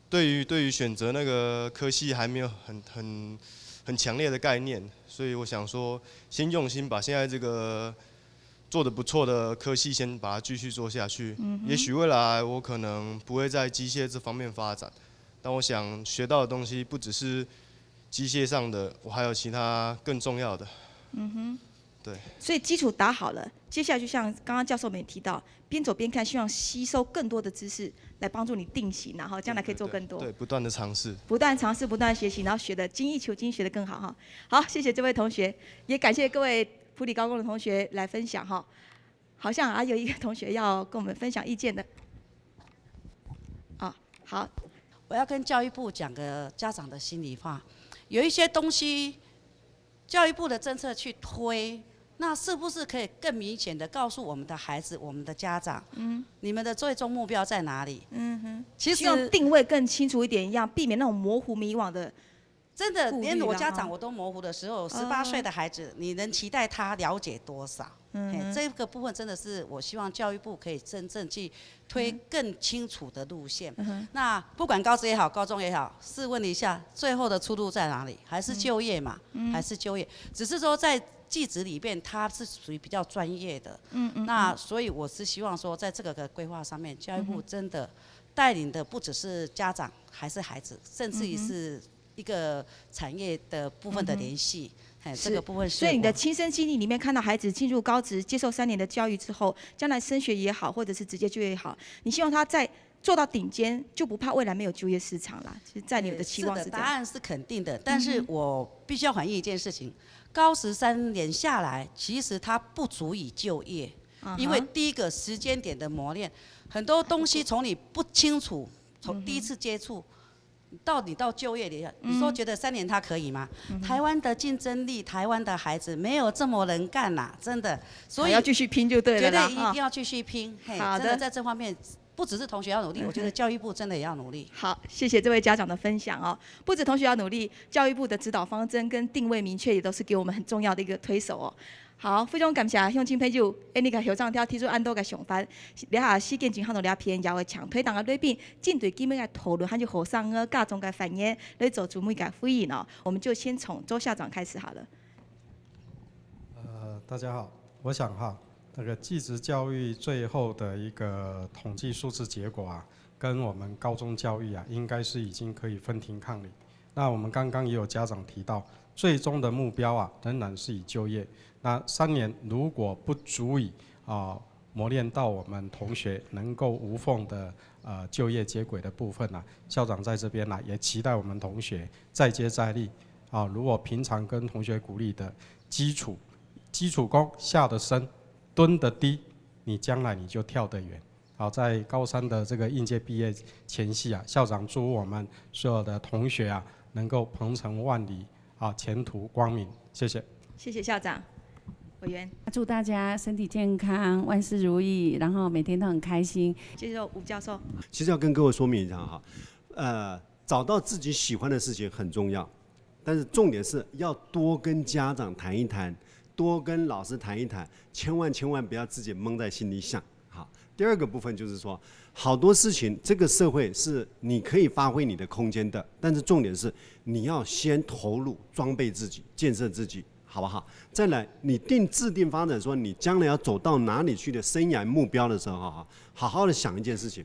对于选择那个科系还没有很强烈的概念，所以我想说，先用心把现在这个做得不错的科系先把它继续做下去。也许未来我可能不会在机械这方面发展，但我想学到的东西不只是机械上的，我还有其他更重要的。对。所以基础打好了，接下来就像刚刚教授们也提到，边走边看，希望吸收更多的知识来帮助你定型，然后将来可以做更多。对，不断的尝试。不断尝试，不断学习，然后学的精益求精，学得更好哈。好，谢谢这位同学，也感谢各位埔里高工的同学来分享哈。好像还有一个同学要跟我们分享意见的。好。我要跟教育部讲个家长的心里话，有一些东西，教育部的政策去推，那是不是可以更明显的告诉我们的孩子、我们的家长，你们的最终目标在哪里？其实希望定位更清楚一点，一样避免那种模糊迷惘的。真的，连我家长我都模糊的时候，18岁的孩子，你能期待他了解多少？这个部分真的是我希望教育部可以真正去推更清楚的路线。那不管高职也好，高中也好，试问一下，最后的出路在哪里？还是就业嘛？还是就业？只是说在技职里面，它是属于比较专业的。那所以我是希望说，在这个的规划上面，教育部真的带领的不只是家长，还是孩子，甚至于是一个产业的部分的联系。这个部分是。所以你的亲身经历里面看到孩子进入高职，接受3年的教育之后，将来升学也好，或者是直接就业也好，你希望他在做到顶尖，就不怕未来没有就业市场啦。其实，在你的期望是这样。答案是肯定的，但是我必须要反映一件事情：高职3年下来，其实它不足以就业，因为第一个时间点的磨练，很多东西从你不清楚，从第一次接触。到你到就业里，你说觉得3年他可以吗？台湾的竞争力，台湾的孩子没有这么能干啦，真的，所以要继续拼就对了啦，绝对一定要继续拼。好的，真的在这方面，不只是同学要努力，我觉得教育部真的也要努力。好，谢谢这位家长的分享哦。不止同学要努力，教育部的指导方针跟定位明确，也都是给我们很重要的一个推手哦。好，非常感谢乡亲朋友，你甲校长提出按多个想法，了下时间前后头了偏要的长推档的里边，针对今日的讨论，还有学生的家长的反应来做出每个回应哦。我们就先从周校长开始好了。大家好，我想哈，那个技职教育最后的一个统计数字结果啊，跟我们高中教育啊，应该是已经可以分庭抗礼。那我们刚刚也有家长提到，最终的目标啊，仍然是以就业。那3年如果不足以磨练到我们同学能够无缝的就业接轨的部分啊，校长在这边呢也期待我们同学再接再厉啊。如果平常跟同学鼓励的基础功下得深，蹲得低，你将来你就跳得远。好，在高3的这个应届毕业前夕啊，校长祝我们所有的同学啊能够鹏程万里啊，前途光明。谢谢。谢谢校长。委员，祝大家身体健康，万事如意，然后每天都很开心。接着吴教授，其实要跟各位说明一下哈，找到自己喜欢的事情很重要，但是重点是要多跟家长谈一谈，多跟老师谈一谈，千万不要自己蒙在心里想。好，第二个部分就是说，好多事情这个社会是你可以发挥你的空间的，但是重点是你要先投入装备自己，建设自己。好不好？再来，你制定发展说你将来要走到哪里去的生涯目标的时候，好好的想一件事情，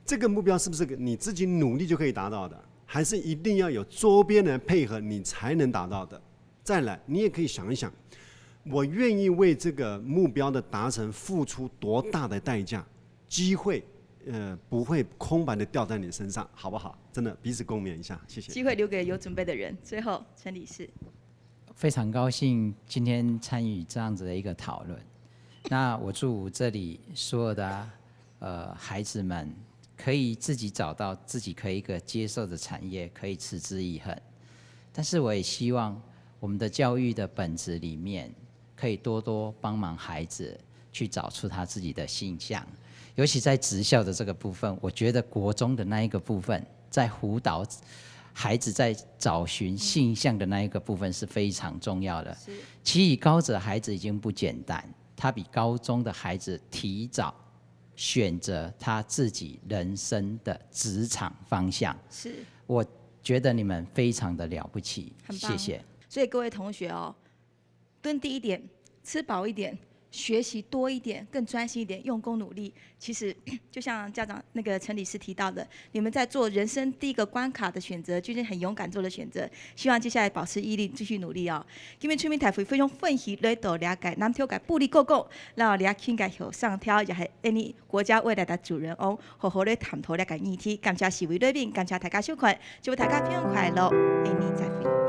这个目标是不是你自己努力就可以达到的，还是一定要有周边人配合你才能达到的？再来，你也可以想一想，我愿意为这个目标的达成付出多大的代价，机会不会空白的掉在你身上，好不好？真的彼此共勉一下，谢谢。机会留给有准备的人。最后，陈理事。非常高兴今天参与这样子的一个讨论。那我祝这里所有的孩子们可以自己找到自己可以一个接受的产业，可以持之以恒。但是我也希望我们的教育的本质里面，可以多多帮忙孩子去找出他自己的性向。尤其在职校的这个部分，我觉得国中的那一个部分，在辅导孩子在找寻性向的那一个部分是非常重要的。其以高职的孩子已经不简单，他比高中的孩子提早选择他自己人生的职场方向。是，我觉得你们非常的了不起，谢谢。所以各位同学哦，蹲低一点，吃饱一点。学习多一点，更专心一点，用功努力。其实就像家长那个陈理事提到的，你们在做人生第一个关卡的选择，就是很勇敢做的选择。希望接下来保持毅力，继续努力哦。今天出面台非常欢喜来到了解南投界布里公公，然后了解向后上挑，也是你国家未来的主人翁，好好的探讨了解议题。感谢四位来宾，感谢大家收看，祝大家平安快乐，下年再会。